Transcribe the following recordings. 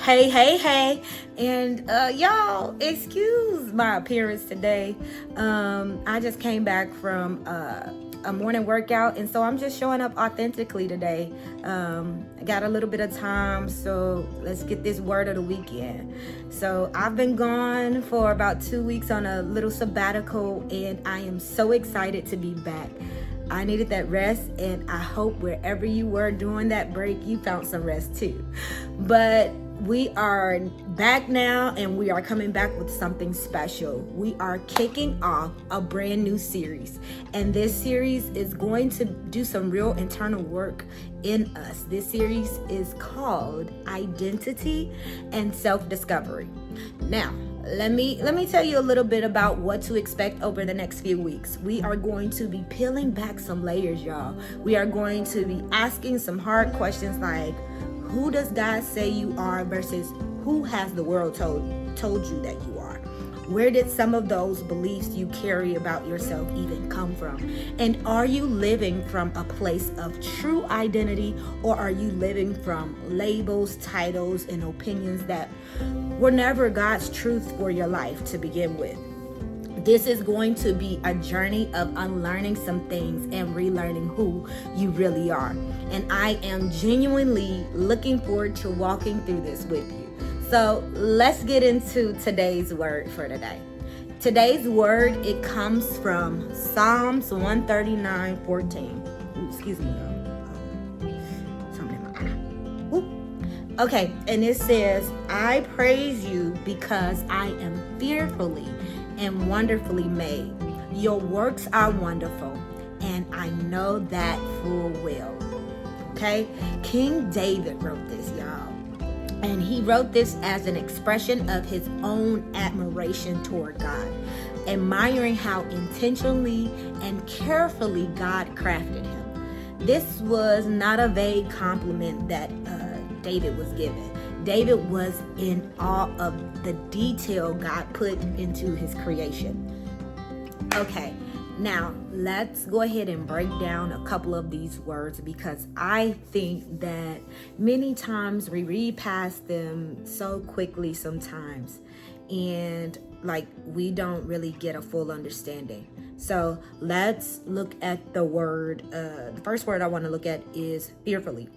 Hey, and y'all, excuse my appearance today. I just came back from a morning workout, and so I'm just showing up authentically today. I got a little bit of time, so let's get this word of the weekend. So I've been gone for about 2 weeks on a little sabbatical, and I am so excited to be back. I needed that rest, and I hope wherever you were during that break, you found some rest too. But we are back now, and we are coming back with something special. We are kicking off a brand new series, and this series is going to do some real internal work in us. This series is called Identity and Self-Discovery. Now, let me tell you a little bit about what to expect over the next few weeks. We are going to be peeling back some layers, y'all. We are going to be asking some hard questions like, who does God say you are versus who has the world told you that you are? Where did some of those beliefs you carry about yourself even come from? And are you living from a place of true identity, or are you living from labels, titles, and opinions that were never God's truth for your life to begin with? This is going to be a journey of unlearning some things and relearning who you really are. And I am genuinely looking forward to walking through this with you. So let's get into today's word for today. Today's word, it comes from Psalms 139:14. Excuse me, y'all. Something in my eye. Okay, and it says, I praise you because I am fearfully and wonderfully made. Your works are wonderful, and I know that full well. Okay? King David wrote this, y'all. And he wrote this as an expression of his own admiration toward God, admiring how intentionally and carefully God crafted him. This was not a vague compliment that David was given. David was in awe of the detail God put into his creation. Okay, now let's go ahead and break down a couple of these words, because I think that many times we read past them so quickly sometimes, and we don't really get a full understanding. So let's look at the word. The first word I want to look at is fearfully.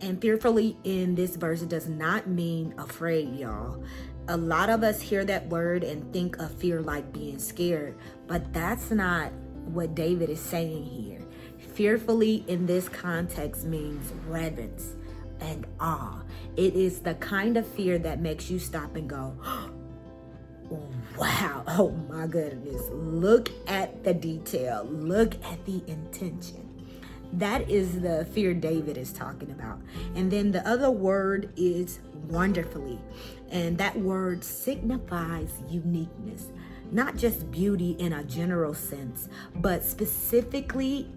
And fearfully in this verse does not mean afraid, y'all. A lot of us hear that word and think of fear like being scared, but that's not what David is saying here. Fearfully in this context means reverence and awe. It is the kind of fear that makes you stop and go, wow, oh my goodness, look at the detail, look at the intention. That is the fear David is talking about. And then the other word is wonderfully. And that word signifies uniqueness, not just beauty in a general sense, but specifically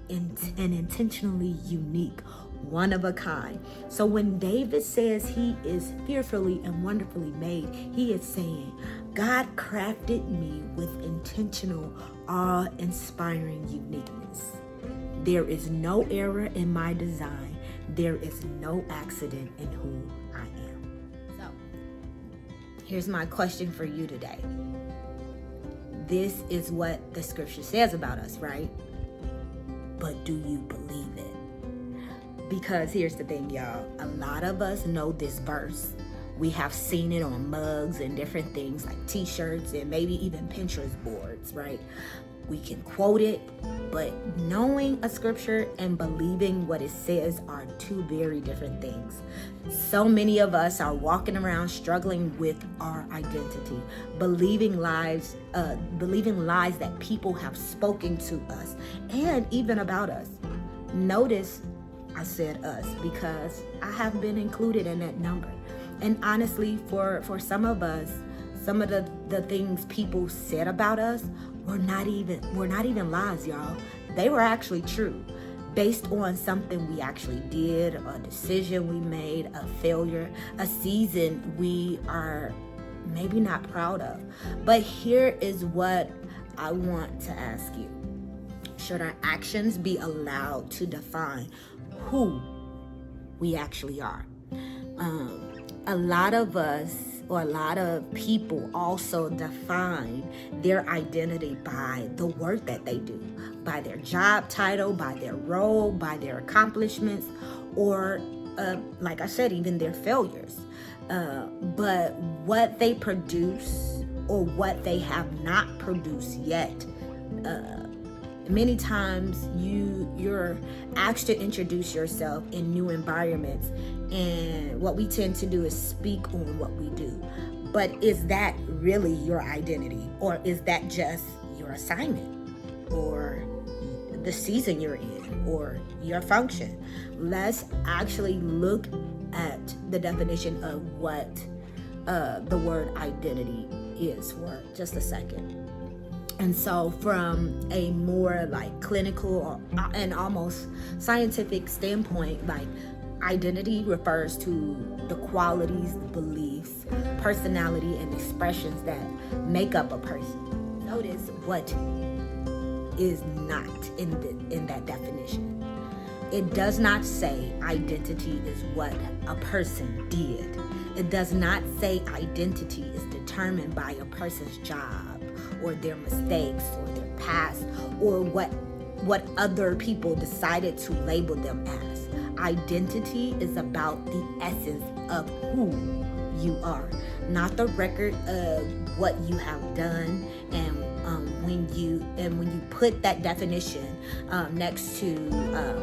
and intentionally unique, one of a kind. So when David says he is fearfully and wonderfully made, he is saying, God crafted me with intentional, awe-inspiring uniqueness. There is no error in my design. There is no accident in who I am. So, here's my question for you today. This is what the scripture says about us, right? But do you believe it? Because here's the thing, y'all. A lot of us know this verse. We have seen it on mugs and different things like t-shirts and maybe even Pinterest boards, right? We can quote it, but knowing a scripture and believing what it says are two very different things. So many of us are walking around struggling with our identity, believing lies that people have spoken to us and even about us. Notice I said us because I have been included in that number. And honestly, for some of us, some of the things people said about us were not even lies, y'all. They were actually true, based on something we actually did, a decision we made, a failure, a season we are maybe not proud of. But here is what I want to ask you. Should our actions be allowed to define who we actually are? a lot of us, or a lot of people, also define their identity by the work that they do, by their job title, by their role, by their accomplishments, or like I said, even their failures. But what they produce or what they have not produced yet, many times you're asked to introduce yourself in new environments, and what we tend to do is speak on what we do. But is that really your identity, or is that just your assignment, or the season you're in, or your function? Let's actually look at the definition of what the word identity is for just a second. And so from a more like clinical and almost scientific standpoint, like identity refers to the qualities, beliefs, personality, and expressions that make up a person. Notice what is not in that definition. It does not say identity is what a person did. It does not say identity is determined by a person's job, or their mistakes, or their past, or what other people decided to label them as. Identity is about the essence of who you are, not the record of what you have done. And when you put that definition next to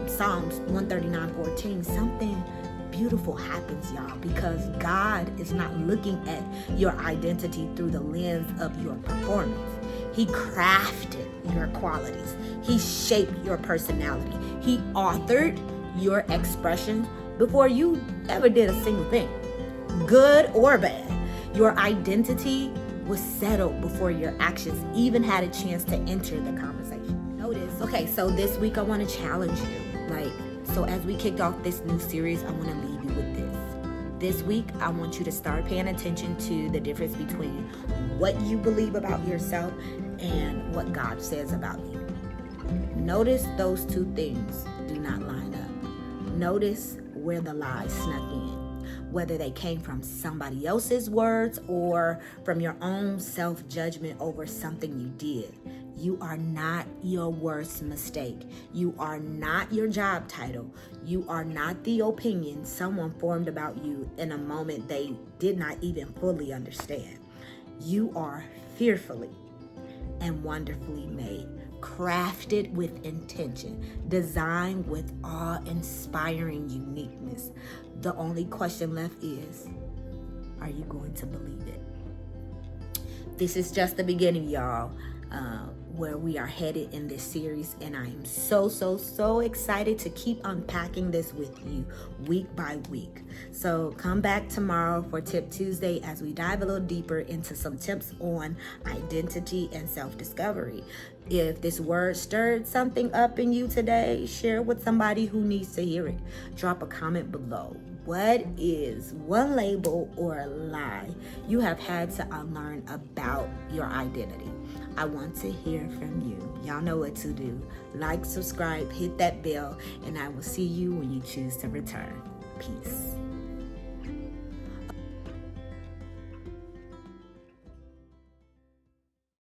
Psalms 139:14, something beautiful happens, y'all, because God is not looking at your identity through the lens of your performance. He crafted your qualities. He shaped your personality. He authored your expressions before you ever did a single thing, good or bad. Your identity was settled before your actions even had a chance to enter the conversation. Notice, okay, so this week I want to challenge you. So as we kick off this new series, I want to leave you with this. This week, I want you to start paying attention to the difference between what you believe about yourself and what God says about you. Notice those two things do not line up. Notice where the lies snuck in, whether they came from somebody else's words or from your own self-judgment over something you did. You are not your worst mistake. You are not your job title. You are not the opinion someone formed about you in a moment they did not even fully understand. You are fearfully and wonderfully made, crafted with intention, designed with awe-inspiring uniqueness. The only question left is, are you going to believe it? This is just the beginning, y'all. Where we are headed in this series, and I am so excited to keep unpacking this with you week by week. So come back tomorrow for Tip Tuesday as we dive a little deeper into some tips on identity and self-discovery. If this word stirred something up in you today, share with somebody who needs to hear it. Drop a comment below. What is one label or a lie you have had to unlearn about your identity? I want to hear from you. Y'all know what to do. Like, subscribe, hit that bell, and I will see you when you choose to return. Peace.